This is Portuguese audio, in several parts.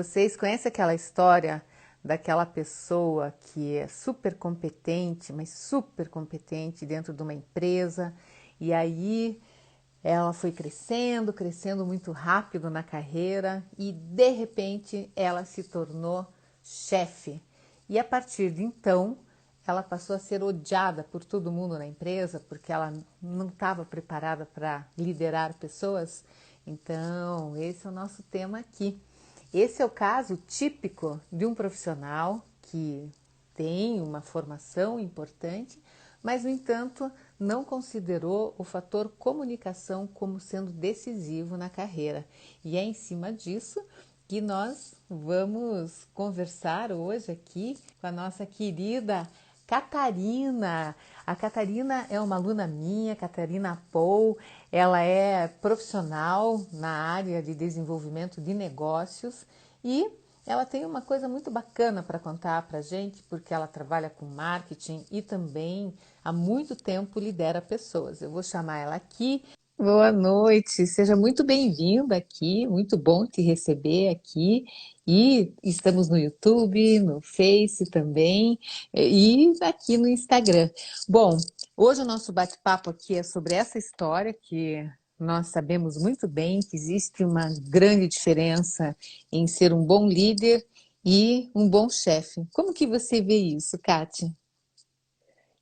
Vocês conhecem aquela história daquela pessoa que é super competente, mas super competente dentro de uma empresa, e aí ela foi crescendo, crescendo muito rápido na carreira e de repente ela se tornou chefe. E a partir de então, ela passou a ser odiada por todo mundo na empresa porque ela não estava preparada para liderar pessoas. Então, esse é o nosso tema aqui. Esse é o caso típico de um profissional que tem uma formação importante, mas, no entanto, não considerou o fator comunicação como sendo decisivo na carreira. E é em cima disso que nós vamos conversar hoje aqui com a nossa querida Catarina. A Catarina é uma aluna minha, Catarina Paul. Ela é profissional na área de desenvolvimento de negócios e ela tem uma coisa muito bacana para contar para a gente, porque ela trabalha com marketing e também há muito tempo lidera pessoas. Eu vou chamar ela aqui. Boa noite, seja muito bem-vinda aqui, muito bom te receber aqui. E estamos no YouTube, no Face também e aqui no Instagram. Bom, hoje o nosso bate-papo aqui é sobre essa história que nós sabemos muito bem que existe uma grande diferença em ser um bom líder e um bom chefe. Como que você vê isso, Kátia?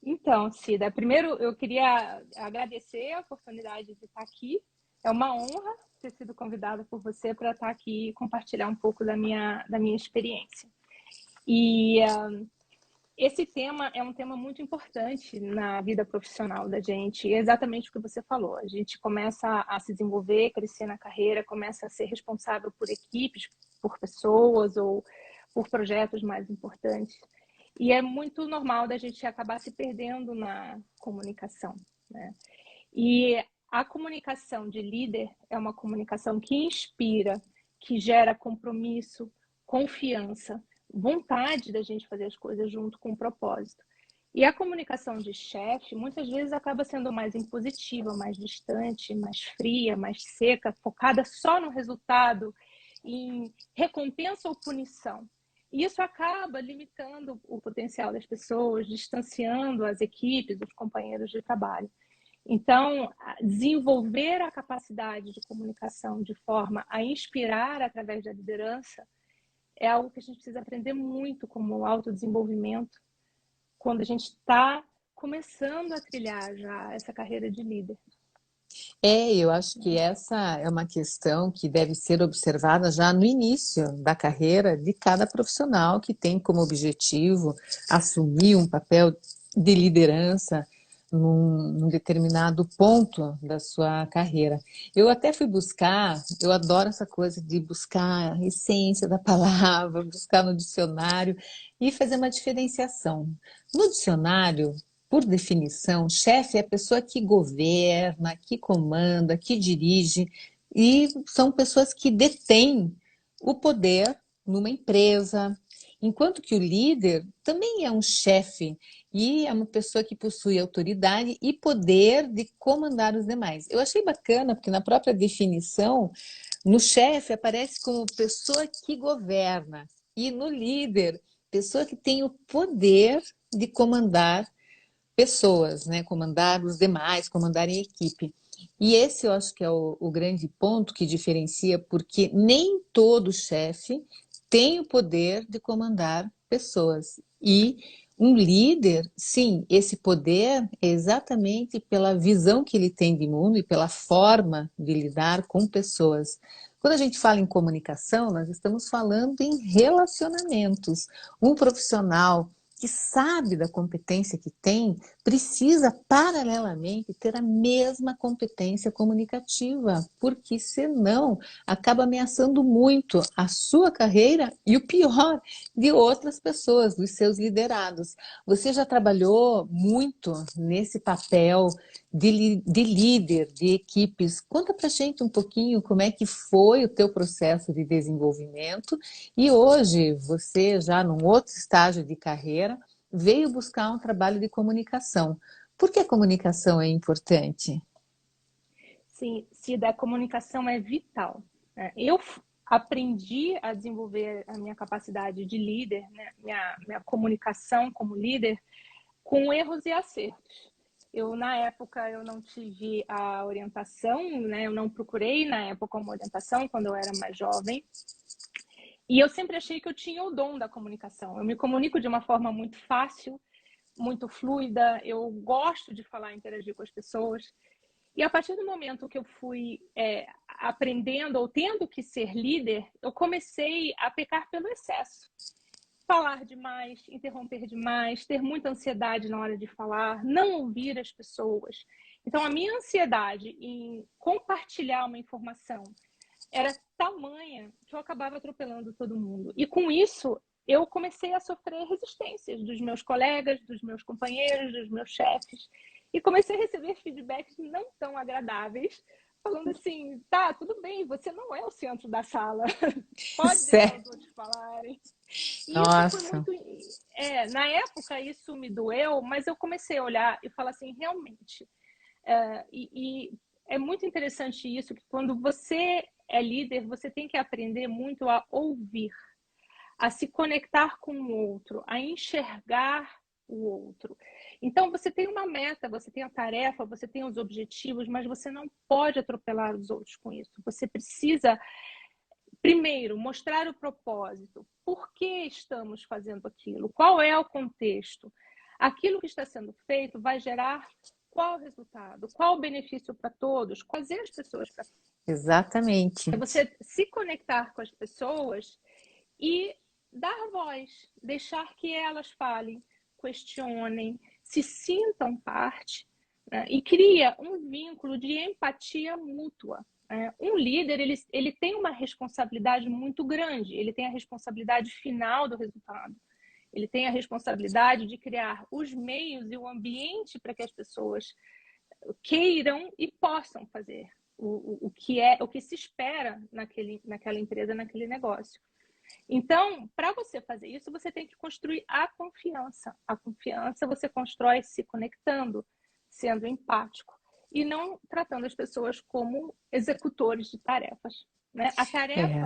Então, Cida, primeiro eu queria agradecer a oportunidade de estar aqui. É uma honra ter sido convidada por você para estar aqui e compartilhar um pouco da minha experiência. E esse tema é um tema muito importante na vida profissional da gente, e é exatamente o que você falou. A gente começa a se desenvolver, crescer na carreira, começa a ser responsável por equipes, por pessoas ou por projetos mais importantes. E é muito normal da gente acabar se perdendo na comunicação, né? E a comunicação de líder é uma comunicação que inspira, que gera compromisso, confiança, vontade da gente fazer as coisas junto com o propósito. E a comunicação de chefe, muitas vezes, acaba sendo mais impositiva, mais distante, mais fria, mais seca, focada só no resultado, em recompensa ou punição. E isso acaba limitando o potencial das pessoas, distanciando as equipes, os companheiros de trabalho. Então, desenvolver a capacidade de comunicação de forma a inspirar através da liderança é algo que a gente precisa aprender muito como autodesenvolvimento quando a gente está começando a trilhar já essa carreira de líder. Eu acho que essa é uma questão que deve ser observada já no início da carreira de cada profissional que tem como objetivo assumir um papel de liderança num determinado ponto da sua carreira. Eu até fui buscar, eu adoro essa coisa de buscar a essência da palavra, buscar no dicionário e fazer uma diferenciação. No dicionário, por definição, chefe é a pessoa que governa, que comanda, que dirige, e são pessoas que detêm o poder numa empresa, enquanto que o líder também é um chefe e é uma pessoa que possui autoridade e poder de comandar os demais. Eu achei bacana porque na própria definição, no chefe aparece como pessoa que governa e no líder, pessoa que tem o poder de comandar pessoas, né? Comandar os demais, comandar em equipe. E esse eu acho que é o grande ponto que diferencia, porque nem todo chefe tem o poder de comandar pessoas. E um líder, sim, esse poder é exatamente pela visão que ele tem de mundo e pela forma de lidar com pessoas. Quando a gente fala em comunicação, nós estamos falando em relacionamentos. Um profissional que sabe da competência que tem, precisa paralelamente ter a mesma competência comunicativa, porque senão acaba ameaçando muito a sua carreira e o pior, de outras pessoas, dos seus liderados. Você já trabalhou muito nesse papel de líder de equipes. Conta pra gente um pouquinho como é que foi o teu processo de desenvolvimento e hoje você já num outro estágio de carreira veio buscar um trabalho de comunicação. Por que a comunicação é importante? Sim, se da comunicação é vital, né? Eu aprendi a desenvolver a minha capacidade de líder, né? Minha comunicação como líder, com erros e acertos. Na época, eu não tive a orientação, né? Eu não procurei, na época, uma orientação, quando eu era mais jovem. E eu sempre achei que eu tinha o dom da comunicação. Eu me comunico de uma forma muito fácil, muito fluida. Eu gosto de falar, interagir com as pessoas. E a partir do momento que eu fui aprendendo ou tendo que ser líder, eu comecei a pecar pelo excesso. Falar demais, interromper demais, ter muita ansiedade na hora de falar, não ouvir as pessoas. Então, a minha ansiedade em compartilhar uma informação era tamanha que eu acabava atropelando todo mundo. E com isso, eu comecei a sofrer resistências dos meus colegas, dos meus companheiros, dos meus chefes. E comecei a receber feedbacks não tão agradáveis, falando assim, tá, tudo bem, você não é o centro da sala. Pode deixar os outros falarem. E isso foi Nossa. muito... na época, isso me doeu, mas eu comecei a olhar e falar assim, realmente... E é muito interessante isso, que quando você é líder, você tem que aprender muito a ouvir, a se conectar com o outro, a enxergar o outro. Então, você tem uma meta, você tem a tarefa, você tem os objetivos, mas você não pode atropelar os outros com isso. Você precisa, primeiro, mostrar o propósito. Por que estamos fazendo aquilo? Qual é o contexto? Aquilo que está sendo feito vai gerar qual resultado? Qual benefício para todos? Fazer as pessoas para... Exatamente. É você se conectar com as pessoas e dar voz, deixar que elas falem, questionem, se sintam parte, né? E cria um vínculo de empatia mútua. Um líder, ele tem uma responsabilidade muito grande, ele tem a responsabilidade final do resultado. Ele tem a responsabilidade de criar os meios e o ambiente para que as pessoas queiram e possam fazer o que se espera naquela empresa, naquele negócio. Então, para você fazer isso, você tem que construir a confiança. A confiança você constrói se conectando, sendo empático e não tratando as pessoas como executores de tarefas, né? A tarefa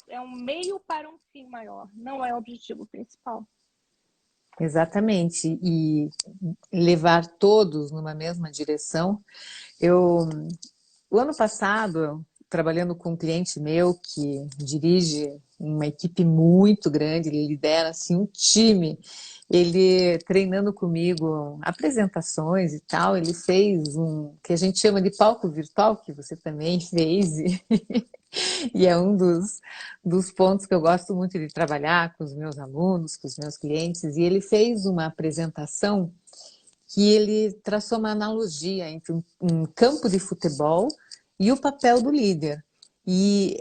é um meio para um fim maior, não é o objetivo principal. Exatamente. E levar todos numa mesma direção. O ano passado, trabalhando com um cliente meu que dirige uma equipe muito grande, ele lidera assim um time, ele treinando comigo apresentações e tal, ele fez um que a gente chama de palco virtual, que você também fez, e é um dos pontos que eu gosto muito de trabalhar com os meus alunos, com os meus clientes, e ele fez uma apresentação que ele traçou uma analogia entre um campo de futebol e o papel do líder. E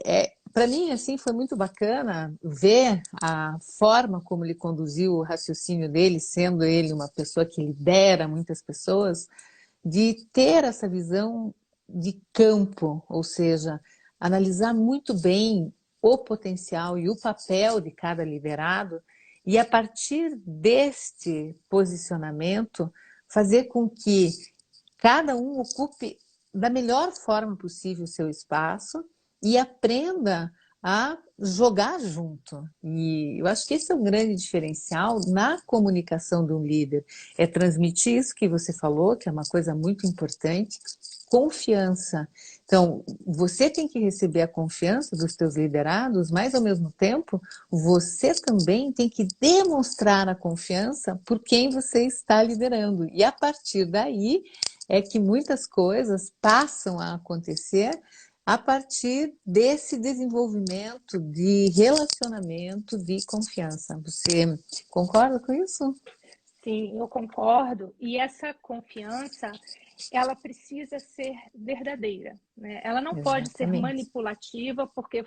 para mim assim foi muito bacana ver a forma como ele conduziu o raciocínio dele, sendo ele uma pessoa que lidera muitas pessoas, de ter essa visão de campo, ou seja, analisar muito bem o potencial e o papel de cada liderado e a partir deste posicionamento fazer com que cada um ocupe da melhor forma possível o seu espaço e aprenda a jogar junto. E eu acho que esse é um grande diferencial na comunicação de um líder. É transmitir isso que você falou, que é uma coisa muito importante, confiança. Então, você tem que receber a confiança dos teus liderados, mas ao mesmo tempo, você também tem que demonstrar a confiança por quem você está liderando. E a partir daí é que muitas coisas passam a acontecer a partir desse desenvolvimento de relacionamento de confiança. Você concorda com isso? Sim, eu concordo. E essa confiança, ela precisa ser verdadeira, né? Ela não pode ser Exatamente. manipulativa, porque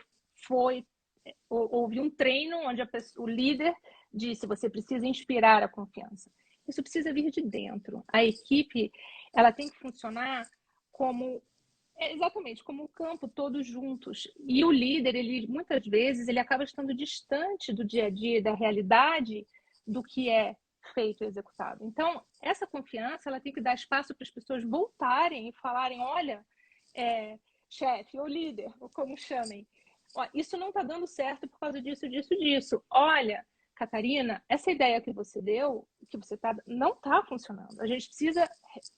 houve um treino onde o líder disse: você precisa inspirar a confiança. Isso precisa vir de dentro. A equipe, ela tem que funcionar como exatamente como um campo, todos juntos. E o líder, ele muitas vezes ele acaba estando distante do dia a dia, da realidade do que é feito e executado. Então, essa confiança, ela tem que dar espaço para as pessoas voltarem e falarem: olha, chefe ou líder, ou como chamem, Ó, isso não está dando certo por causa disso, disso, disso. Olha, Catarina, essa ideia que você deu, que você não está funcionando. A gente precisa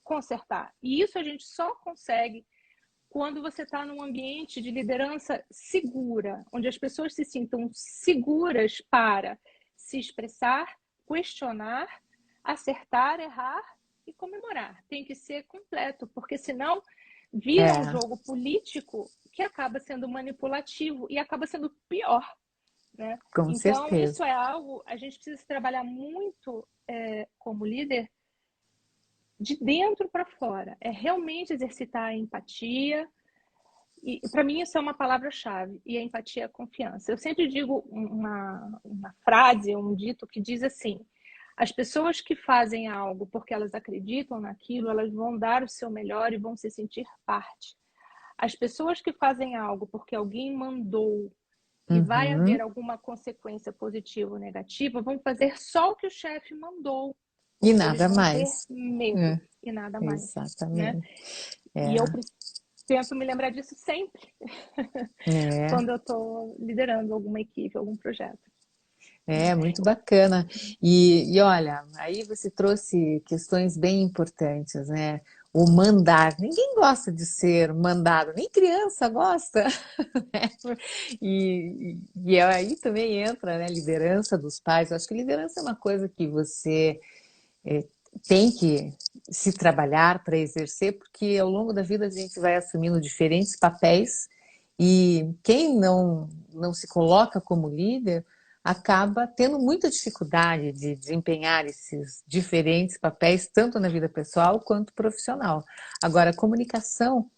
consertar. E isso a gente só consegue quando você está num ambiente de liderança segura, onde as pessoas se sintam seguras para se expressar, questionar, acertar, errar e comemorar. Tem que ser completo, porque senão vira um jogo político que acaba sendo manipulativo e acaba sendo pior, né? Com Então, certeza. isso é algo, a gente precisa trabalhar muito como líder, de dentro para fora. É realmente exercitar a empatia. E para mim isso é uma palavra-chave. E a empatia é a confiança. Eu sempre digo uma frase, um dito que diz assim: as pessoas que fazem algo porque elas acreditam naquilo, elas vão dar o seu melhor e vão se sentir parte. As pessoas que fazem algo porque alguém mandou e vai haver alguma consequência positiva ou negativa, vão fazer só o que o chefe mandou, E porque eles nada vão ter mais. medo e nada mais, né? Exatamente. E eu tento me lembrar disso sempre É. quando eu estou liderando alguma equipe, algum projeto. É, muito bacana. E olha, aí você trouxe questões bem importantes, né? O mandar. Ninguém gosta de ser mandado, nem criança gosta. Né? E aí também entra, né, a liderança dos pais. Eu acho que liderança é uma coisa que você tem que se trabalhar para exercer, porque ao longo da vida a gente vai assumindo diferentes papéis e quem não se coloca como líder acaba tendo muita dificuldade de desempenhar esses diferentes papéis, tanto na vida pessoal quanto profissional. Agora, a comunicação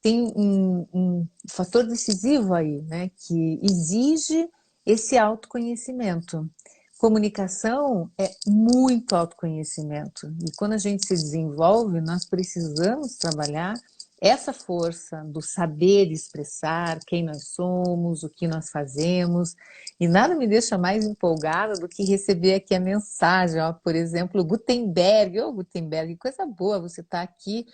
tem um fator decisivo aí, né, que exige esse autoconhecimento. Comunicação é muito autoconhecimento. E quando a gente se desenvolve, nós precisamos trabalhar essa força do saber expressar quem nós somos, o que nós fazemos. E nada me deixa mais empolgada do que receber aqui a mensagem, ó, por exemplo, Gutenberg. Ô, Gutenberg, coisa boa você estar aqui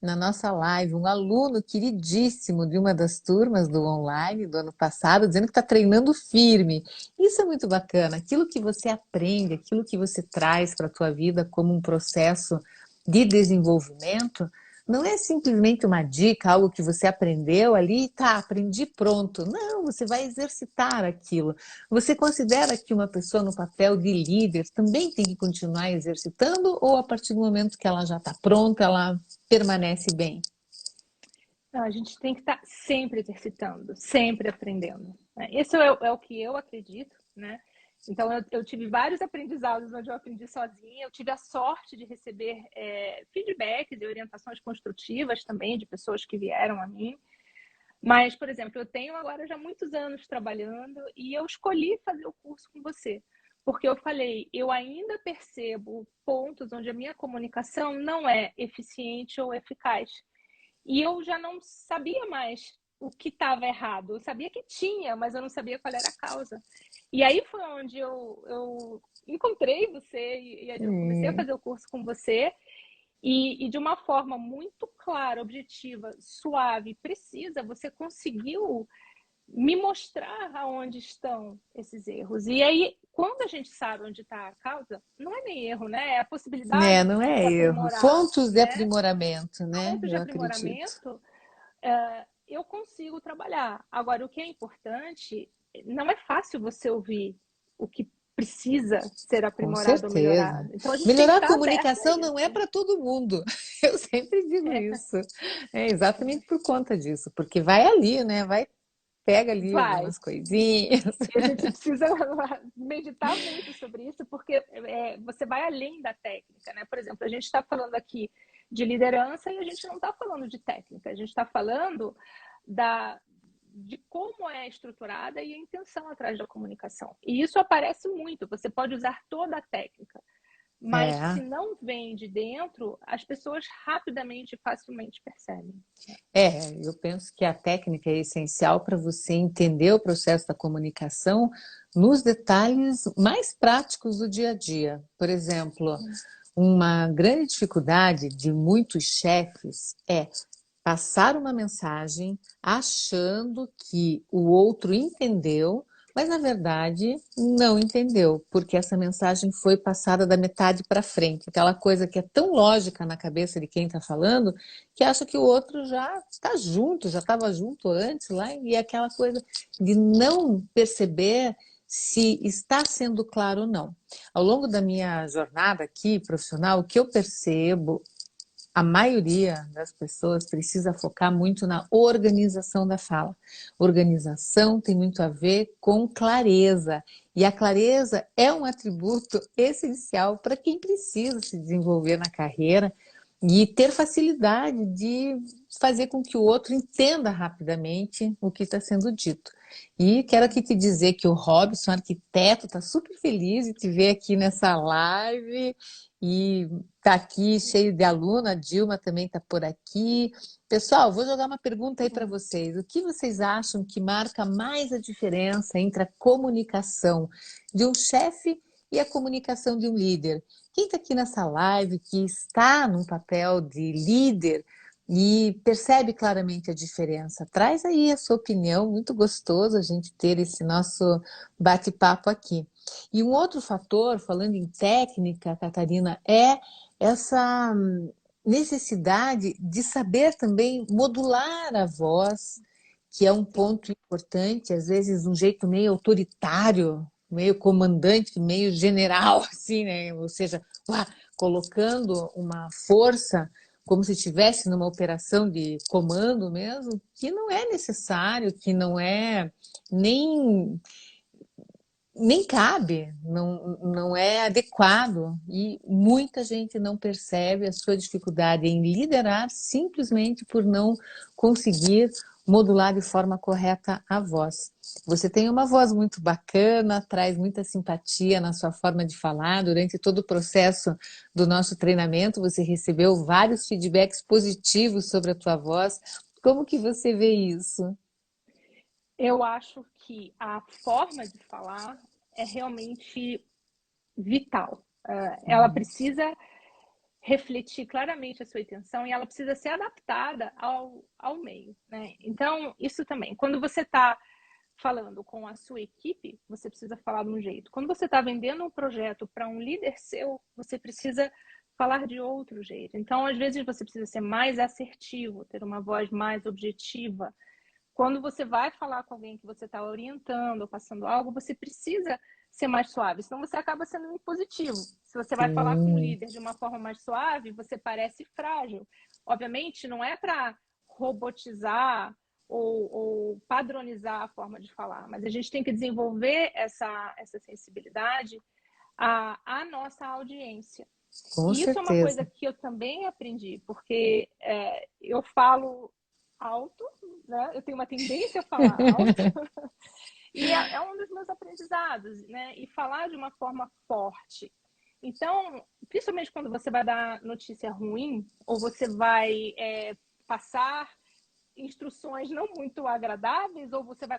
na nossa live, um aluno queridíssimo de uma das turmas do online do ano passado, dizendo que está treinando firme. Isso é muito bacana. Aquilo que você aprende, aquilo que você traz para a tua vida como um processo de desenvolvimento, não é simplesmente uma dica, algo que você aprendeu ali, tá, aprendi, pronto. Não, você vai exercitar aquilo. Você considera que uma pessoa no papel de líder também tem que continuar exercitando ou a partir do momento que ela já está pronta, ela permanece bem? Não, a gente tem que estar sempre exercitando, sempre aprendendo. Isso é o que eu acredito, né? Então, eu tive vários aprendizados onde eu aprendi sozinha. Eu tive a sorte de receber feedbacks e orientações construtivas também de pessoas que vieram a mim. Mas, por exemplo, eu tenho agora já muitos anos trabalhando e eu escolhi fazer o curso com você. Porque eu falei, eu ainda percebo pontos onde a minha comunicação não é eficiente ou eficaz. E eu já não sabia mais o que estava errado. Eu sabia que tinha, mas eu não sabia qual era a causa. E aí foi onde eu encontrei você e eu comecei a fazer o curso com você. E de uma forma muito clara, objetiva, suave, precisa, você conseguiu me mostrar aonde estão esses erros. E aí, quando a gente sabe onde está a causa, não é nem erro, né? É a É, possibilidade não de é se erro. aprimorar, Pontos de né? aprimoramento, né? Pontos de Eu acredito. aprimoramento, eu consigo trabalhar. Agora, o que é importante, não é fácil você ouvir o que precisa ser Com aprimorado ou certeza. melhorado. Então, a gente tem que Melhorar a estar aberto a comunicação não é isso. para todo mundo. Eu sempre digo isso. É exatamente por conta disso, porque vai ali, né? Vai, pega ali Vai. algumas coisinhas. E a gente precisa meditar muito sobre isso, porque você vai além da técnica, né? Por exemplo, a gente está falando aqui de liderança e a gente não está falando de técnica, a gente está falando de como é estruturada e a intenção atrás da comunicação. E isso aparece muito, você pode usar toda a técnica, mas se É. não vem de dentro, as pessoas rapidamente e facilmente percebem. Eu penso que a técnica é essencial para você entender o processo da comunicação nos detalhes mais práticos do dia a dia. Por exemplo, uma grande dificuldade de muitos chefes é passar uma mensagem achando que o outro entendeu, mas na verdade não entendeu, porque essa mensagem foi passada da metade para frente, aquela coisa que é tão lógica na cabeça de quem está falando, que acha que o outro já está junto, já estava junto antes lá, e é aquela coisa de não perceber se está sendo claro ou não. Ao longo da minha jornada aqui profissional, o que eu percebo, a maioria das pessoas precisa focar muito na organização da fala. Organização tem muito a ver com clareza. E a clareza é um atributo essencial para quem precisa se desenvolver na carreira e ter facilidade de fazer com que o outro entenda rapidamente o que está sendo dito. E quero aqui te dizer que o Robson, arquiteto, está super feliz de te ver aqui nessa live e está aqui cheio de aluno, a Dilma também está por aqui. Pessoal, vou jogar uma pergunta aí para vocês. O que vocês acham que marca mais a diferença entre a comunicação de um chefe e a comunicação de um líder? Quem está aqui nessa live que está num papel de líder e percebe claramente a diferença? Traz aí a sua opinião, muito gostoso a gente ter esse nosso bate-papo aqui. E um outro fator, falando em técnica, Catarina, é essa necessidade de saber também modular a voz, que é um ponto importante, às vezes um jeito meio autoritário, meio comandante, meio general, assim, né? Ou seja, colocando uma força como se estivesse numa operação de comando mesmo, que não é necessário, que não é nem cabe, não é adequado. E muita gente não percebe a sua dificuldade em liderar simplesmente por não conseguir modular de forma correta a voz. Você tem uma voz muito bacana, traz muita simpatia na sua forma de falar. Durante todo o processo do nosso treinamento, você recebeu vários feedbacks positivos sobre a tua voz. Como que você vê isso? Eu acho que a forma de falar é realmente vital. Ela precisa refletir claramente a sua intenção e ela precisa ser adaptada ao meio, né? Então, isso também. Quando você está falando com a sua equipe, você precisa falar de um jeito. Quando você está vendendo um projeto para um líder seu, você precisa falar de outro jeito. Então, às vezes, você precisa ser mais assertivo, ter uma voz mais objetiva. Quando você vai falar com alguém que você está orientando ou passando algo, você precisa ser mais suave, senão você acaba sendo impositivo. Se você vai falar com um Sim. líder de uma forma mais suave, você parece frágil. Obviamente, não é para robotizar ou padronizar a forma de falar, mas a gente tem que desenvolver essa sensibilidade à nossa audiência. Com E isso é uma coisa certeza. que eu também aprendi, porque eu falo alto, né? Eu tenho uma tendência a falar alto, e é um dos meus aprendizados, né? E falar de uma forma forte. Então, principalmente quando você vai dar notícia ruim, ou você vai passar instruções não muito agradáveis, ou você vai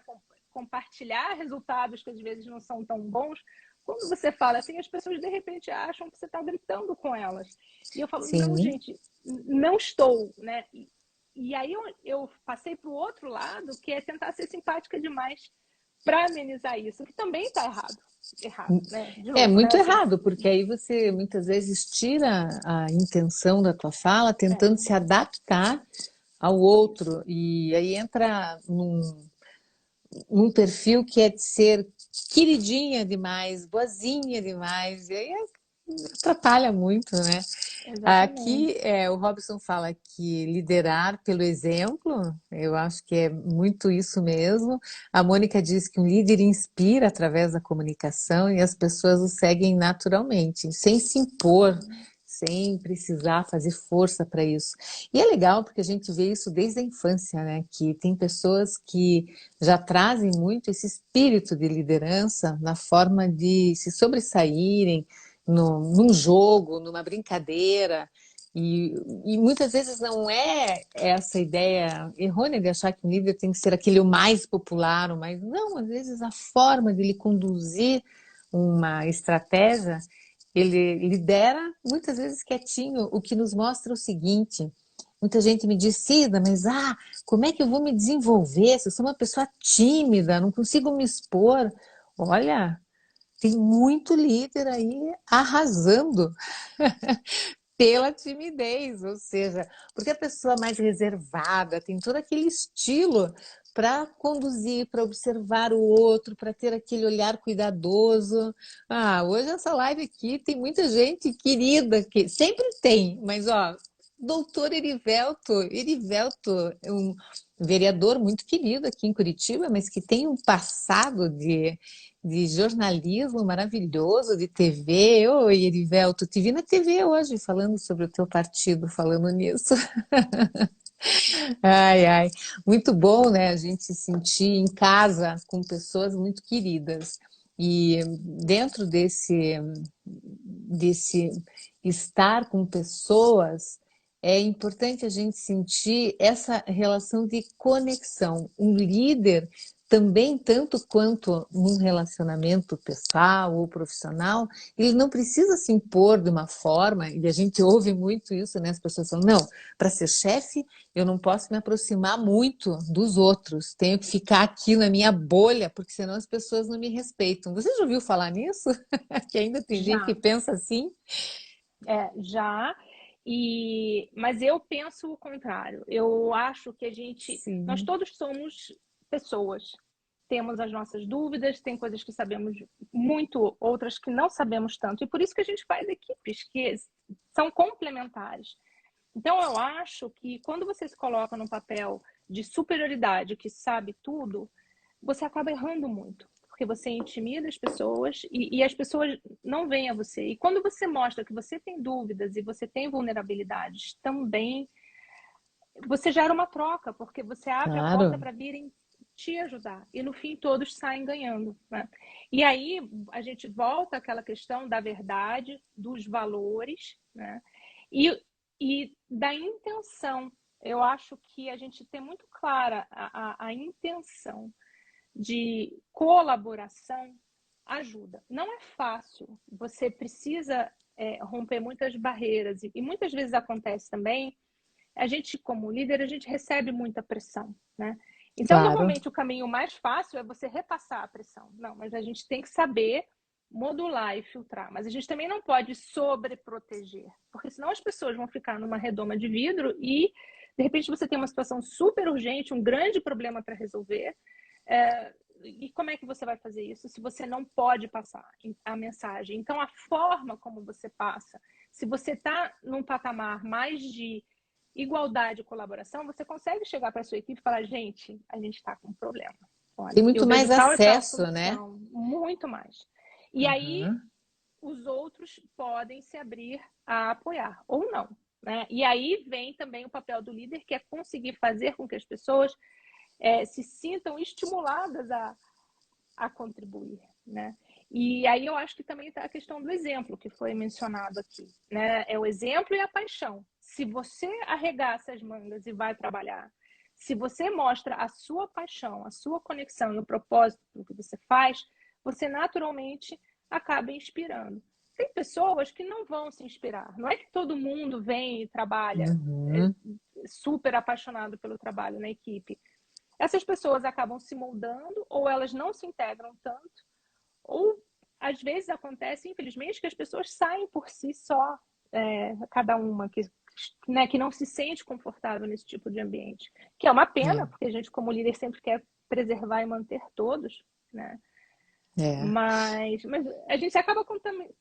compartilhar resultados que às vezes não são tão bons. Quando você fala assim, as pessoas de repente acham que você está gritando com elas. E eu falo, não, Sim. gente, não estou, né? E aí eu passei para o outro lado, que é tentar ser simpática demais para amenizar isso, que também está errado. Errado, né? De É novo, muito né? Assim, errado, porque aí você muitas vezes tira a intenção da tua fala tentando é, se adaptar ao outro, e aí entra num perfil que é de ser queridinha demais, boazinha demais, e aí atrapalha muito, né? Aqui exatamente. o Robson fala que liderar pelo exemplo, eu acho que é muito isso mesmo. A Mônica diz que um líder inspira através da comunicação e as pessoas o seguem naturalmente, sem se impor, sem precisar fazer força para isso. E é legal porque a gente vê isso desde a infância, né? Que tem pessoas que já trazem muito esse espírito de liderança na forma de se sobressaírem num jogo, numa brincadeira. E muitas vezes não é essa ideia errônea de achar que o líder tem que ser aquele o mais popular, o mais. Não, às vezes a forma de ele conduzir uma estratégia, ele lidera muitas vezes quietinho, o que nos mostra o seguinte: muita gente me diz, Cida, mas como é que eu vou me desenvolver se eu sou uma pessoa tímida, não consigo me expor? Olha, tem muito líder aí arrasando pela timidez, ou seja, porque a pessoa mais reservada tem todo aquele estilo para conduzir, para observar o outro, para ter aquele olhar cuidadoso. Hoje essa live aqui tem muita gente querida, que sempre tem, mas ó, doutor Erivelto é um vereador muito querido aqui em Curitiba, mas que tem um passado de jornalismo maravilhoso, de TV. Oi, Erivelto, te vi na TV hoje falando sobre o teu partido, falando nisso. Ai, ai, muito bom, né? A gente se sentir em casa com pessoas muito queridas. E dentro desse estar com pessoas, é importante a gente sentir essa relação de conexão. Um líder também, tanto quanto num relacionamento pessoal ou profissional, ele não precisa se impor de uma forma, e a gente ouve muito isso, né? As pessoas falam, não, para ser chefe, eu não posso me aproximar muito dos outros, tenho que ficar aqui na minha bolha, porque senão as pessoas não me respeitam. Você já ouviu falar nisso? Que ainda tem gente que Já, pensa assim? já. Mas eu penso o contrário. Eu acho que nós Sim, todos somos pessoas. Temos as nossas dúvidas, tem coisas que sabemos muito, outras que não sabemos tanto. E por isso que a gente faz equipes que são complementares. Então, eu acho que quando você se coloca num papel de superioridade, que sabe tudo, você acaba errando muito, porque você intimida as pessoas e as pessoas não veem a você. E quando você mostra que você tem dúvidas e você tem vulnerabilidades também, você gera uma troca, porque você abre a porta claro. para virem te ajudar. E no fim todos saem ganhando, né? E aí a gente volta àquela questão da verdade, dos valores, né? E, e da intenção. Eu acho que a gente tem muito clara a intenção de colaboração ajuda. Não é fácil. Você precisa romper muitas barreiras. E muitas vezes acontece também a gente, como líder, a gente recebe muita pressão, né? Então, Claro, normalmente, o caminho mais fácil é você repassar a pressão. Não, mas a gente tem que saber modular e filtrar. Mas a gente também não pode sobreproteger, porque senão as pessoas vão ficar numa redoma de vidro e, de repente, você tem uma situação super urgente, um grande problema para resolver. E como é que você vai fazer isso se você não pode passar a mensagem? Então, a forma como você passa, se você está num patamar mais de igualdade e colaboração, você consegue chegar para a sua equipe e falar, gente, a gente está com um problema. tem Olha, eu muito vejo mais tal e tal acesso, né? solução, muito mais. E aí Uhum. os outros podem se abrir a apoiar ou não, né? E aí vem também o papel do líder, que é conseguir fazer com que as pessoas se sintam estimuladas a contribuir, né? E aí eu acho que também está a questão do exemplo que foi mencionado aqui, né? É o exemplo e a paixão. Se você arregaça as mangas e vai trabalhar, se você mostra a sua paixão, a sua conexão e o propósito do que você faz, você naturalmente acaba inspirando. Tem pessoas que não vão se inspirar. Não é que todo mundo vem e trabalha Uhum. super apaixonado pelo trabalho na equipe. Essas pessoas acabam se moldando ou elas não se integram tanto, ou às vezes acontece, infelizmente, que as pessoas saem por si só, cada uma que não se sente confortável nesse tipo de ambiente. Que é uma pena, É, porque a gente, como líder, sempre quer preservar e manter todos, né? é. Mas a gente acaba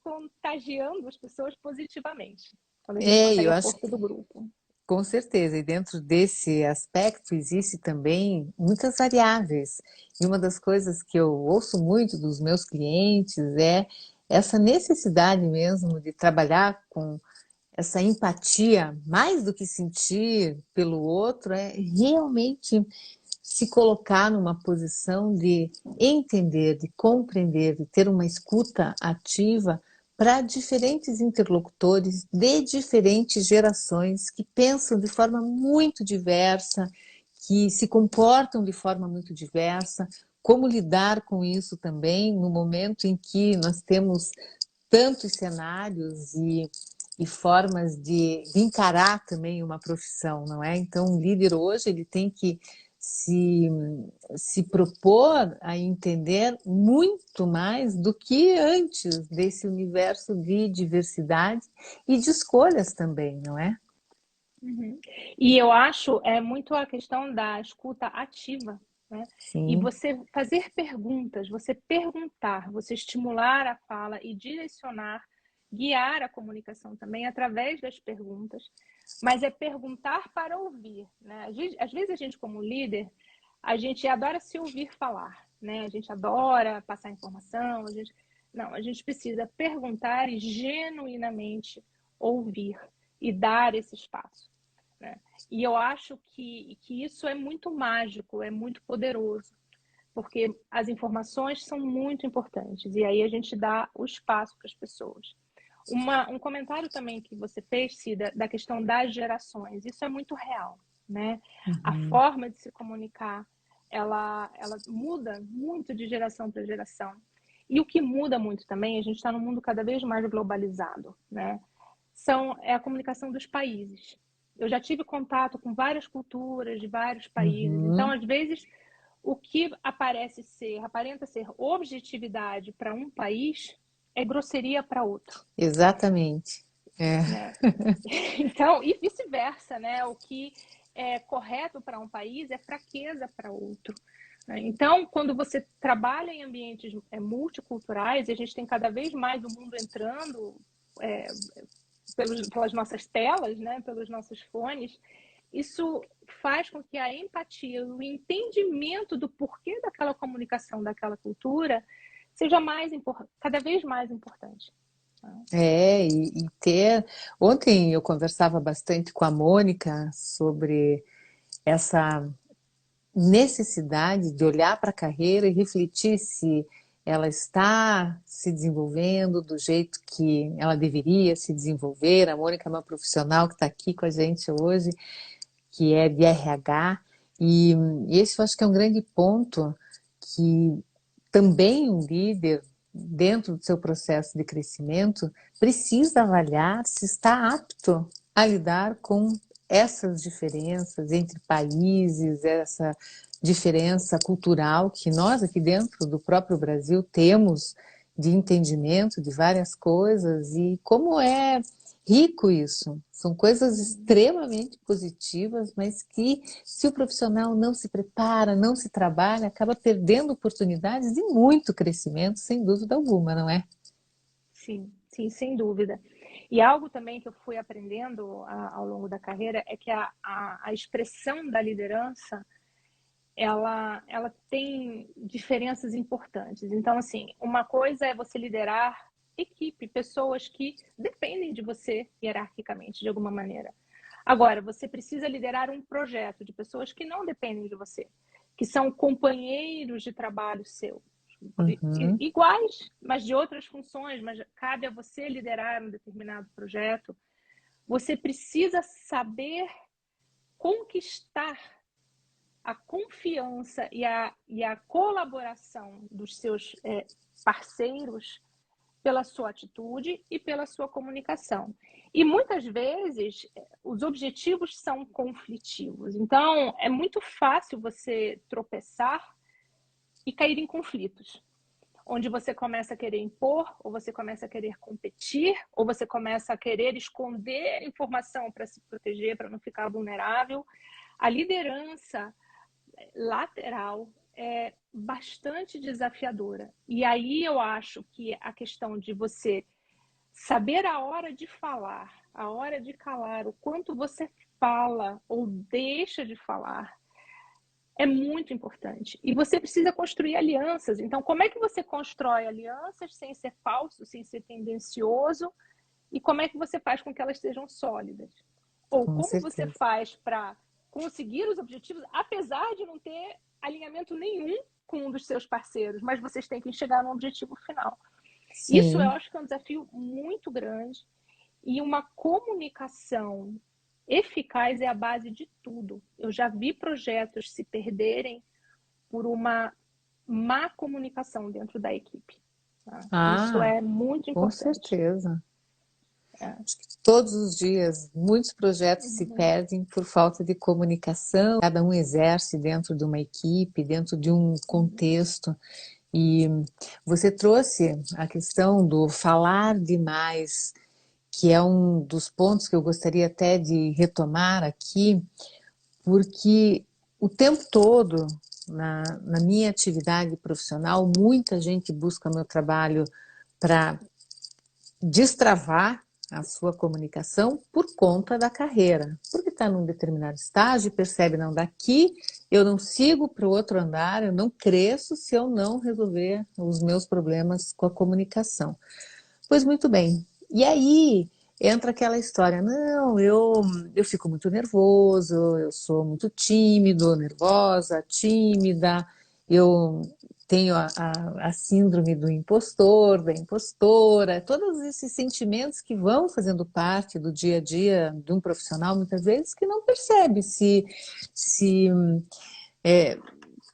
contagiando as pessoas positivamente, quando a gente Eu consegue a acho força do grupo. com certeza, e dentro desse aspecto existe também muitas variáveis. E uma das coisas que eu ouço muito dos meus clientes é essa necessidade mesmo de trabalhar com essa empatia, mais do que sentir pelo outro, é realmente se colocar numa posição de entender, de compreender, de ter uma escuta ativa para diferentes interlocutores de diferentes gerações que pensam de forma muito diversa, que se comportam de forma muito diversa, como lidar com isso também no momento em que nós temos tantos cenários e formas de encarar também uma profissão, não é? Então, um líder hoje ele tem que se, se propor a entender muito mais do que antes desse universo de diversidade e de escolhas também, não é? Uhum. E eu acho muito a questão da escuta ativa, né? E Sim. você fazer perguntas, você perguntar, você estimular a fala e direcionar, guiar a comunicação também através das perguntas, mas é perguntar para ouvir, né? Às vezes a gente como líder, a gente adora se ouvir falar, né? A gente adora passar informação, não, a gente precisa perguntar e genuinamente ouvir e dar esse espaço, né? E eu acho que isso é muito mágico, é muito poderoso, porque as informações são muito importantes e aí a gente dá o espaço para as pessoas. Um comentário também que você fez, Cida, da questão das gerações, isso é muito real, né? A Uhum. forma de se comunicar, ela muda muito de geração para geração. E o que muda muito também, a gente está num mundo cada vez mais globalizado, né? É a comunicação dos países. Eu já tive contato com várias culturas de vários países, então, Uhum. às vezes, o que aparenta ser objetividade para um país é grosseria para outro, Exatamente. É. né? Então, e vice-versa, né? O que é correto para um país é fraqueza para outro. Então, quando você trabalha em ambientes multiculturais, e a gente tem cada vez mais o mundo entrando é, pelas nossas telas, né? Pelos nossos fones, isso faz com que a empatia, o entendimento do porquê daquela comunicação, daquela cultura, seja cada vez mais importante. E ter. Ontem eu conversava bastante com a Mônica sobre essa necessidade de olhar para a carreira e refletir se ela está se desenvolvendo do jeito que ela deveria se desenvolver. A Mônica é uma profissional que está aqui com a gente hoje, que é de RH, e esse eu acho que é um grande ponto que também um líder, dentro do seu processo de crescimento, precisa avaliar se está apto a lidar com essas diferenças entre países, essa diferença cultural que nós aqui dentro do próprio Brasil temos de entendimento de várias coisas e como é rico isso. São coisas extremamente positivas, mas que se o profissional não se prepara, não se trabalha, acaba perdendo oportunidades de muito crescimento, sem dúvida alguma, não é? Sim, sim, sem dúvida. E algo também que eu fui aprendendo ao longo da carreira é que a expressão da liderança, ela tem diferenças importantes. Então, assim, uma coisa é você liderar equipe, pessoas que dependem de você hierarquicamente, de alguma maneira. Agora, você precisa liderar um projeto de pessoas que não dependem de você, que são companheiros de trabalho seu, Uhum. iguais, mas de outras funções, mas cabe a você liderar um determinado projeto. Você precisa saber conquistar a confiança e a colaboração dos seus parceiros pela sua atitude e pela sua comunicação. E muitas vezes os objetivos são conflitivos. Então, é muito fácil você tropeçar e cair em conflitos, onde você começa a querer impor, ou você começa a querer competir, ou você começa a querer esconder informação para se proteger, para não ficar vulnerável. A liderança lateral é bastante desafiadora. E aí eu acho que a questão de você saber a hora de falar, a hora de calar, o quanto você fala ou deixa de falar, é muito importante. E você precisa construir alianças. Então, como é que você constrói alianças sem ser falso, sem ser tendencioso? E como é que você faz com que elas sejam sólidas? Ou Com como você certeza. faz para conseguir os objetivos, apesar de não ter alinhamento nenhum com um dos seus parceiros, mas vocês têm que chegar no objetivo final. Isso eu Sim. acho que é um desafio muito grande e uma comunicação eficaz é a base de tudo. Eu já vi projetos se perderem por uma má comunicação dentro da equipe. Tá? Isso Ah, é muito com importante. certeza. Acho que todos os dias, muitos projetos se perdem por falta de comunicação. Cada um exerce dentro de uma equipe, dentro de um contexto. E você trouxe a questão do falar demais, que é um dos pontos que eu gostaria até de retomar aqui, porque o tempo todo, na minha atividade profissional, muita gente busca meu trabalho para destravar a sua comunicação por conta da carreira, porque está num determinado estágio, percebe, não, daqui eu não sigo para o outro andar, eu não cresço se eu não resolver os meus problemas com a comunicação. Pois muito bem. E aí entra aquela história, não, eu fico muito nervoso, eu sou muito tímido, nervosa, tímida, eu tenho a síndrome do impostor, da impostora, todos esses sentimentos que vão fazendo parte do dia a dia de um profissional, muitas vezes, que não percebe se é,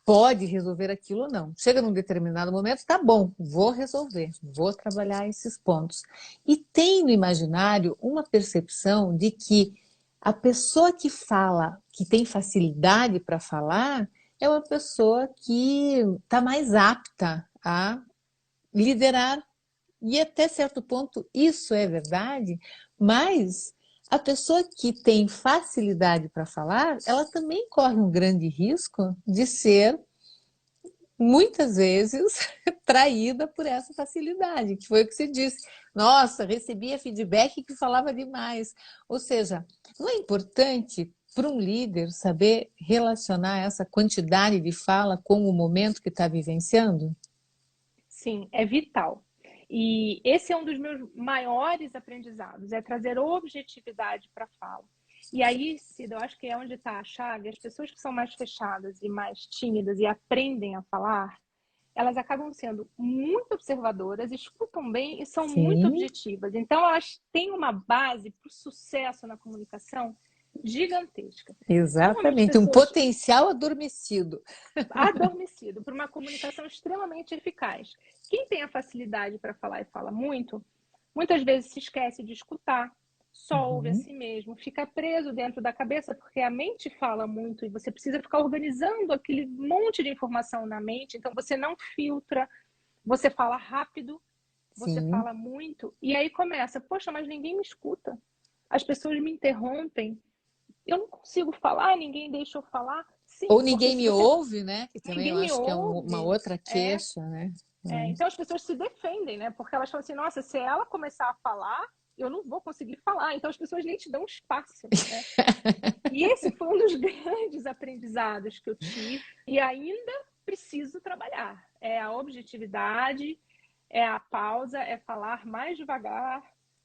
pode resolver aquilo ou não. Chega num determinado momento, tá bom, vou resolver, vou trabalhar esses pontos. E tem no imaginário uma percepção de que a pessoa que fala, que tem facilidade para falar, é uma pessoa que está mais apta a liderar. E até certo ponto isso é verdade, mas a pessoa que tem facilidade para falar, ela também corre um grande risco de ser muitas vezes traída por essa facilidade, que foi o que você disse. Nossa, recebia feedback que falava demais. Ou seja, não é importante para um líder saber relacionar essa quantidade de fala com o momento que está vivenciando? Sim, é vital. E esse é um dos meus maiores aprendizados, é trazer objetividade para a fala. E aí, Cida, eu acho que é onde está a chave. As pessoas que são mais fechadas e mais tímidas e aprendem a falar, elas acabam sendo muito observadoras, escutam bem e são muito Sim, objetivas. Então, elas têm uma base para o sucesso na comunicação gigantesca. Normalmente, exatamente. Um pessoas potencial adormecido. adormecido para uma comunicação extremamente eficaz. Quem tem a facilidade para falar e fala muito, muitas vezes se esquece de escutar, só ouve a Uhum. si mesmo, fica preso dentro da cabeça, porque a mente fala muito e você precisa ficar organizando aquele monte de informação na mente, então você não filtra, você fala rápido, você Sim. fala muito, e aí começa, poxa, mas ninguém me escuta, as pessoas me interrompem, eu não consigo falar, ninguém deixa eu falar. Ou Sim, porque ninguém se me você ouve, né? Que também eu ninguém me acho que é uma ouve, outra queixa, né? então as pessoas se defendem, né? Porque elas falam assim, nossa, se ela começar a falar, eu não vou conseguir falar. Então as pessoas nem te dão espaço, né? E esse foi um dos grandes aprendizados que eu tive e ainda preciso trabalhar. É a objetividade, é a pausa, é falar mais devagar,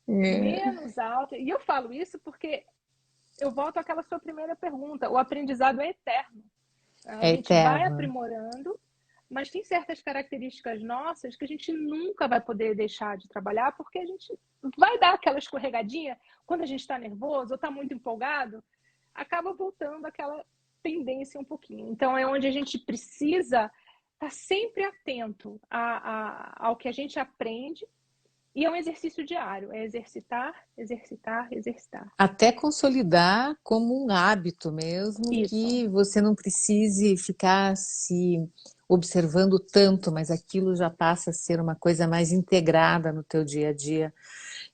É, menos alto. E eu falo isso porque eu volto àquela sua primeira pergunta. O aprendizado é eterno. A é gente vai eterno. aprimorando, mas tem certas características nossas que a gente nunca vai poder deixar de trabalhar, porque a gente vai dar aquela escorregadinha quando a gente está nervoso ou está muito empolgado, acaba voltando aquela tendência um pouquinho. Então, é onde a gente precisa estar sempre atento ao que a gente aprende, e é um exercício diário, é exercitar, exercitar, exercitar. Até consolidar como um hábito mesmo, Isso. que você não precise ficar se observando tanto, mas aquilo já passa a ser uma coisa mais integrada no teu dia a dia.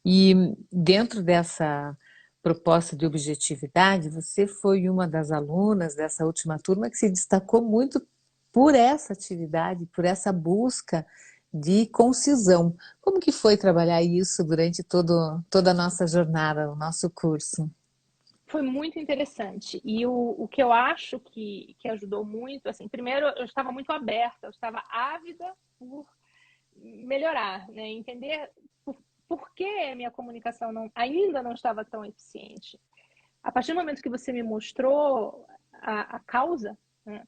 E dentro dessa proposta de objetividade, você foi uma das alunas dessa última turma que se destacou muito por essa atividade, por essa busca de concisão. Como que foi trabalhar isso durante toda a nossa jornada, o nosso curso? Foi muito interessante. E o que eu acho que ajudou muito, assim, primeiro eu estava muito aberta, eu estava ávida por melhorar, né? Entender por que a minha comunicação ainda não estava tão eficiente. A partir do momento que você me mostrou a causa, né,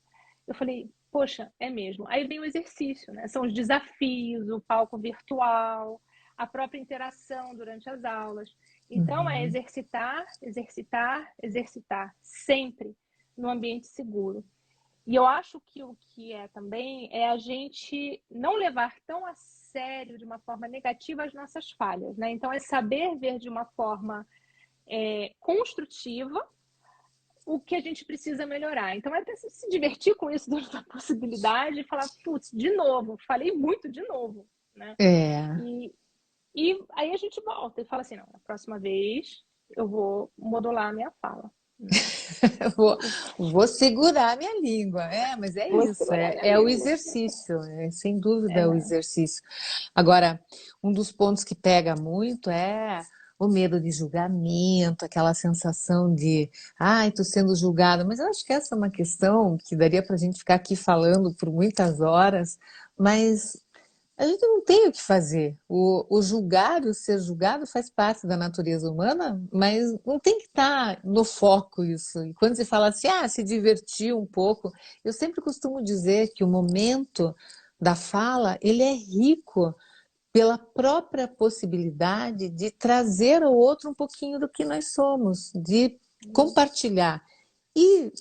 eu falei, poxa, é mesmo. Aí vem o exercício, né? São os desafios, o palco virtual, a própria interação durante as aulas. Então, é Uhum. exercitar, exercitar, exercitar, sempre no ambiente seguro. E eu acho que o que é também é a gente não levar tão a sério, de uma forma negativa, as nossas falhas, né? Então, é saber ver de uma forma construtiva o que a gente precisa melhorar. Então, é até se divertir com isso dentro da possibilidade e falar, putz, de novo, falei muito de novo, né? É. E aí a gente volta e fala assim, não, na próxima vez eu vou modular a minha fala, né? Vou, vou segurar minha língua. É, mas é Vou isso, segurar minha é o língua. exercício, sem dúvida é o É, exercício. Agora, um dos pontos que pega muito é o medo de julgamento, aquela sensação de, ai, estou sendo julgada. Mas eu acho que essa é uma questão que daria para a gente ficar aqui falando por muitas horas, mas a gente não tem o que fazer. O julgar, o ser julgado faz parte da natureza humana, mas não tem que estar no foco isso. E quando se fala assim, se divertir um pouco, eu sempre costumo dizer que o momento da fala, ele é rico pela própria possibilidade de trazer ao outro um pouquinho do que nós somos, de compartilhar. E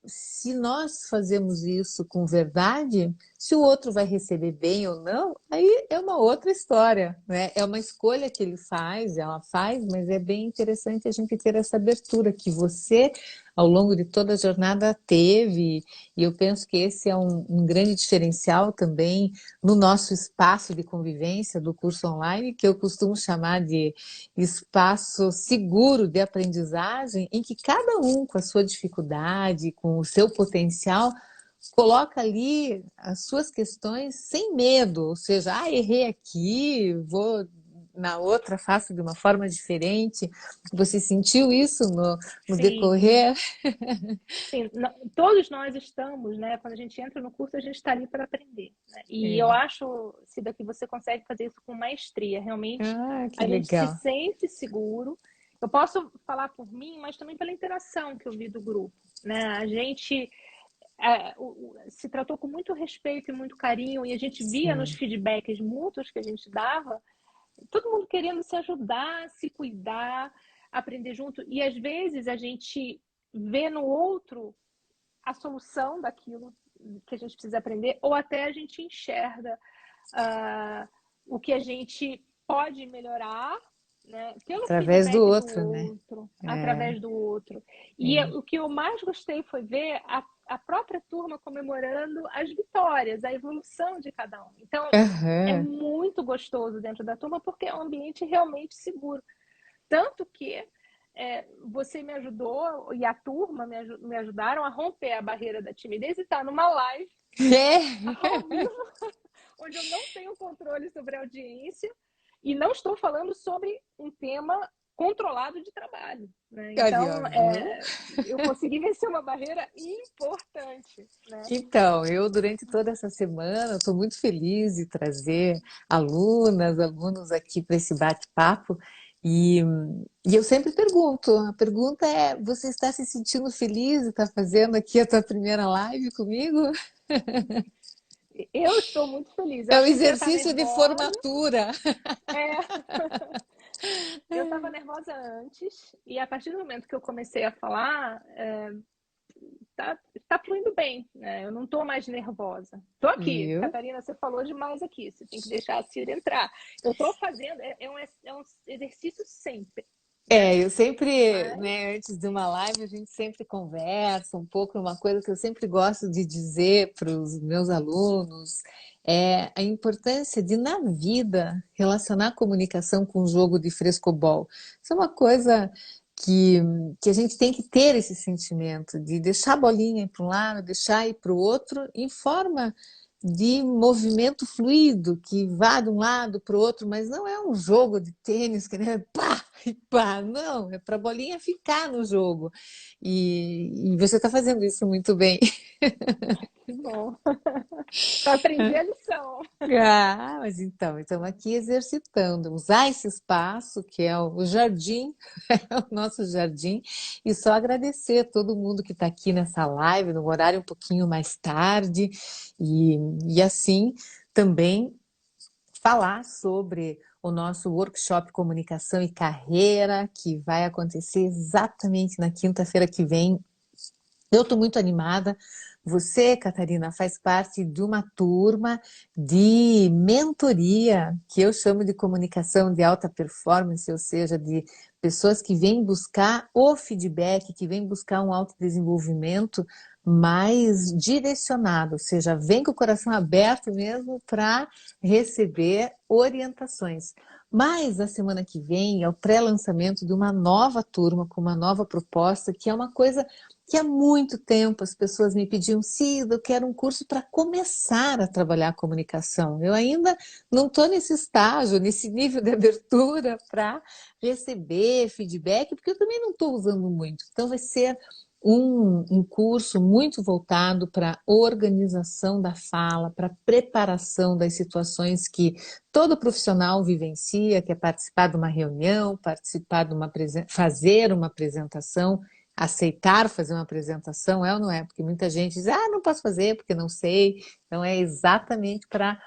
se nós fazemos isso com verdade, se o outro vai receber bem ou não, aí é uma outra história, né? É uma escolha que ele faz, ela faz, mas é bem interessante a gente ter essa abertura que você, ao longo de toda a jornada, teve, e eu penso que esse é um grande diferencial também no nosso espaço de convivência do curso online, que eu costumo chamar de espaço seguro de aprendizagem, em que cada um, com a sua dificuldade, com o seu potencial, coloca ali as suas questões sem medo, ou seja, errei aqui, vou na outra, faço de uma forma diferente. Você sentiu isso no sim, decorrer? sim, todos nós estamos, né? Quando a gente entra no curso, a gente está ali para aprender, né? E eu É. acho, Cida, que você consegue fazer isso com maestria. Realmente, Que a gente se legal. sente seguro. Eu posso falar por mim, mas também pela interação que eu vi do grupo, né? A gente se tratou com muito respeito e muito carinho, e a gente via nos Sim. feedbacks mútuos que a gente dava, todo mundo querendo se ajudar, se cuidar, aprender junto. E às vezes a gente vê no outro a solução daquilo que a gente precisa aprender, ou até a gente enxerga o que a gente pode melhorar, né, pelo Através do feedback do outro, né? outro, É, através do outro. E é. o que eu mais gostei foi ver a própria turma comemorando as vitórias, a evolução de cada um. Então, é Aham. muito gostoso dentro da turma porque é um ambiente realmente seguro. Tanto que você me ajudou e a turma me ajudaram a romper a barreira da timidez e estar tá numa live É. ao vivo, onde eu não tenho controle sobre a audiência e não estou falando sobre um tema controlado de trabalho, né? Ali, ó, Então, viu? eu consegui vencer uma barreira importante, né? Então, eu durante toda essa semana estou muito feliz de trazer alunos aqui para esse bate-papo e, e eu sempre pergunto, a pergunta é, você está se sentindo feliz de estar fazendo aqui a tua primeira live comigo? Eu estou muito feliz. Eu É o achei que eu ia estar exercício de nervosa. formatura. É, eu estava nervosa antes e a partir do momento que eu comecei a falar, tá fluindo bem, né? Eu não estou mais nervosa. Estou aqui. Viu? Catarina, você falou demais aqui. Você tem que deixar a Cira entrar. Eu estou fazendo, é um exercício sempre, né? Eu sempre, Mas, né, antes de uma live, a gente sempre conversa um pouco, uma coisa que eu sempre gosto de dizer para os meus alunos é a importância de, na vida, relacionar a comunicação com o jogo de frescobol. Isso é uma coisa que, que a gente tem que ter esse sentimento de deixar a bolinha ir para um lado, deixar ir para o outro, em forma de movimento fluido, que vá de um lado para o outro, mas não é um jogo de tênis que nem pá, e pá, não, é para a bolinha ficar no jogo. E você está fazendo isso muito bem. que bom. Eu aprendi a lição. Mas então, estamos aqui exercitando, usar esse espaço que é o jardim, é o nosso jardim, e só agradecer a todo mundo que está aqui nessa live, no horário um pouquinho mais tarde, e assim também falar sobre o nosso workshop Comunicação e Carreira, que vai acontecer exatamente na quinta-feira que vem. Eu estou muito animada Você, Catarina, faz parte de uma turma de mentoria, que eu chamo de comunicação de alta performance, ou seja, de pessoas que vêm buscar o feedback, que vêm buscar um autodesenvolvimento mais direcionado, ou seja, vem com o coração aberto mesmo para receber orientações. Mas a semana que vem é o pré-lançamento de uma nova turma com uma nova proposta, que é uma coisa que há muito tempo as pessoas me pediam, Cida, eu quero um curso para começar a trabalhar a comunicação. Eu ainda não estou nesse estágio, nesse nível de abertura para receber feedback, porque eu também não estou usando muito. Então vai ser um curso muito voltado para organização da fala, para preparação das situações que todo profissional vivencia, que é participar de uma reunião, participar de fazer uma apresentação, aceitar fazer uma apresentação, é ou não é? Porque muita gente diz, ah, não posso fazer porque não sei. Então é exatamente para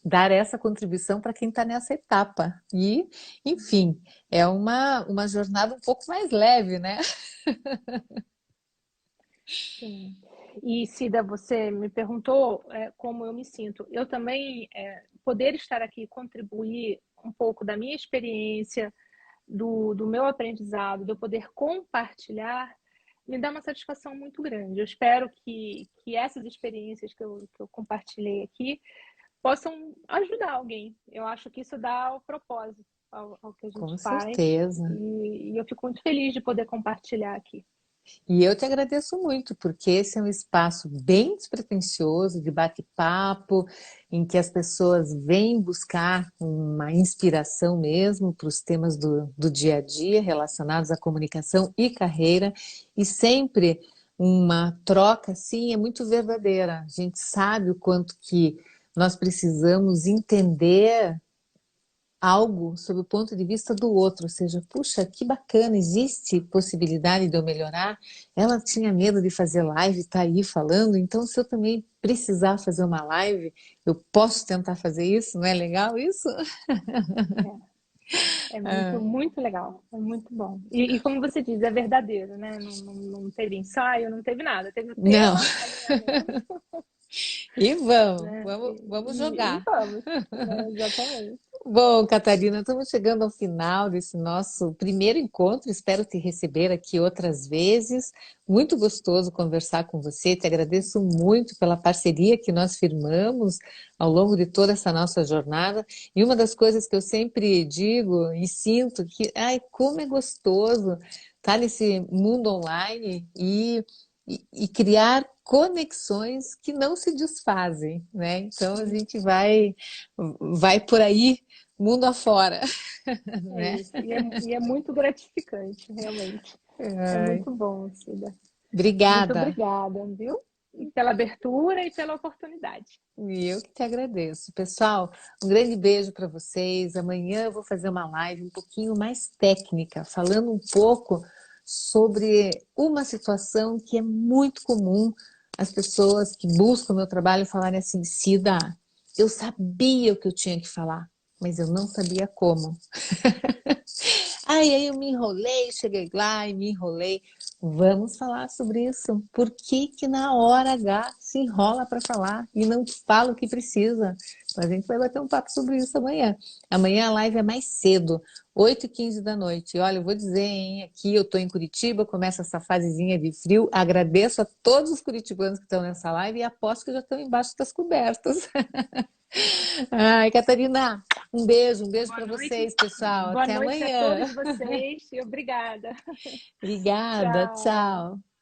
dar essa contribuição para quem está nessa etapa. E, enfim, é uma jornada um pouco mais leve, né? Sim. E Cida, você me perguntou como eu me sinto. Eu também poder estar aqui, contribuir um pouco da minha experiência, do meu aprendizado, de eu poder compartilhar, me dá uma satisfação muito grande. Eu espero que essas experiências que eu compartilhei aqui possam ajudar alguém. Eu acho que isso dá o propósito ao que a Com gente faz certeza. e eu fico muito feliz de poder compartilhar aqui. E eu te agradeço muito, porque esse é um espaço bem despretensioso, de bate-papo, em que as pessoas vêm buscar uma inspiração mesmo para os temas do dia a dia relacionados à comunicação e carreira, e sempre uma troca, assim, é muito verdadeira. A gente sabe o quanto que nós precisamos entender algo sob o ponto de vista do outro, ou seja, puxa, que bacana, existe possibilidade de eu melhorar. Ela tinha medo de fazer live, está aí falando, então se eu também precisar fazer uma live, eu posso tentar fazer isso, não é legal isso? É muito, muito legal, é muito bom. E como você diz, é verdadeiro, né? Não teve ensaio, não teve nada, teve o Não, tema, alinhamento, e vamos, né? vamos E jogar. vamos, né? Exatamente. Bom, Catarina, estamos chegando ao final desse nosso primeiro encontro. Espero te receber aqui outras vezes. Muito gostoso conversar com você. Te agradeço muito pela parceria que nós firmamos ao longo de toda essa nossa jornada. E uma das coisas que eu sempre digo e sinto que, ai, como é gostoso estar nesse mundo online e criar conexões que não se desfazem, né? Então a gente vai por aí mundo afora, É né? isso. E é muito gratificante, realmente. É Ai, muito bom, Cida. Muito obrigada. obrigada, viu? E pela abertura e pela oportunidade. E eu que te agradeço. Pessoal, um grande beijo para vocês. Amanhã eu vou fazer uma live um pouquinho mais técnica, falando um pouco sobre uma situação que é muito comum as pessoas que buscam o meu trabalho falarem assim, Cida, eu sabia o que eu tinha que falar, mas eu não sabia como. Aí eu me enrolei, cheguei lá e me enrolei. Vamos falar sobre isso. Por que que na hora H se enrola para falar e não fala o que precisa? A gente vai bater um papo sobre isso amanhã. Amanhã a live é mais cedo, 8h15 da noite. E olha, eu vou dizer, hein, aqui eu estou em Curitiba, começa essa fasezinha de frio. Agradeço a todos os curitibanos que estão nessa live e aposto que já estão embaixo das cobertas. Ai, Catarina, um beijo para vocês, pessoal. Boa Até noite a amanhã. todos vocês e obrigada. Obrigada, Tchau. tchau.